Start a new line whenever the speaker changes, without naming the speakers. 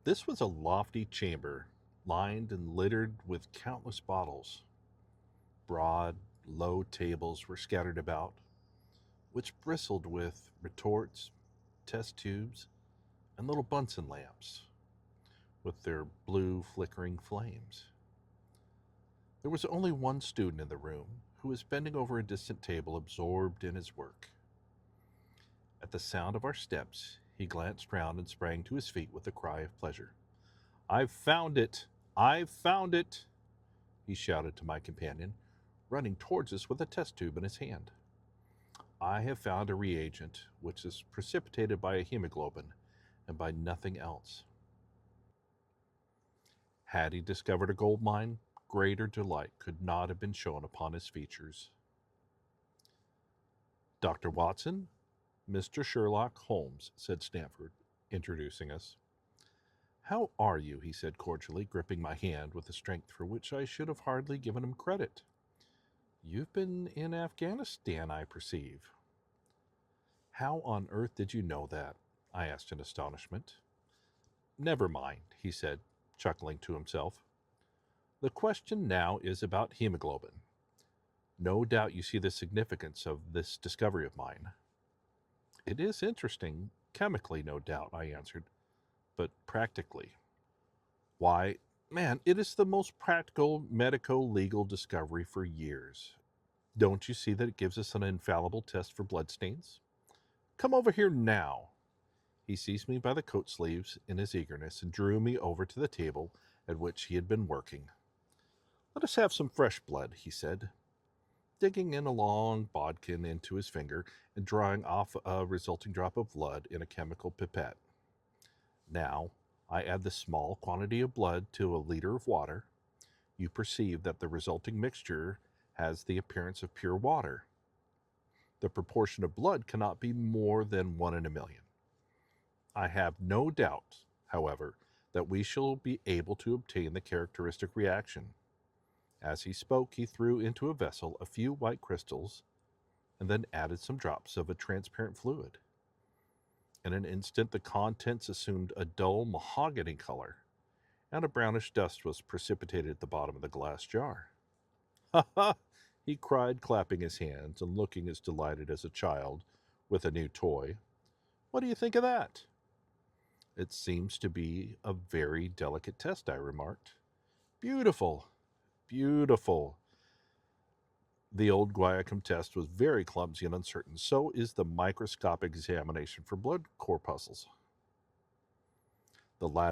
This was a lofty chamber, lined and littered with countless bottles. Broad, low tables were scattered about, which bristled with retorts, test tubes, and little Bunsen lamps with their blue flickering flames. There was only one student in the room who was bending over a distant table, absorbed in his work. At the sound of our steps, he glanced round and sprang to his feet with a cry of pleasure. "I've found it! I've found it!" he shouted to my companion, running towards us with a test tube in his hand. "I have found a reagent which is precipitated by a hemoglobin and by nothing else." Had he discovered a gold mine, greater delight could not have been shown upon his features. "Dr. Watson, Mr. Sherlock Holmes," said Stanford, introducing us. "How are you?" he said cordially, gripping my hand with a strength for which I should have hardly given him credit. "You've been in Afghanistan, I perceive." "How on earth did you know that?" I asked in astonishment. "Never mind," he said, chuckling to himself. "The question now is about hemoglobin. No doubt you see the significance of this discovery of mine." "It is interesting, chemically, no doubt," I answered, "but practically." "Why, man, it is the most practical medico-legal discovery for years. Don't you see that it gives us an infallible test for bloodstains? Come over here now." He seized me by the coat sleeves in his eagerness and drew me over to the table at which he had been working. "Let us have some fresh blood," he said, digging in a long bodkin into his finger and drawing off a resulting drop of blood in a chemical pipette. "Now, I add this small quantity of blood to a liter of water. You perceive that the resulting mixture has the appearance of pure water. The proportion of blood cannot be more than 1 in a million. I have no doubt, however, that we shall be able to obtain the characteristic reaction." As he spoke, he threw into a vessel a few white crystals and then added some drops of a transparent fluid. In an instant, the contents assumed a dull mahogany color, and a brownish dust was precipitated at the bottom of the glass jar. "Ha ha!" he cried, clapping his hands and looking as delighted as a child with a new toy. "What do you think of that?" "It seems to be a very delicate test," I remarked. "Beautiful, beautiful." The old Guiacum test was very clumsy and uncertain. So is the microscopic examination for blood corpuscles. The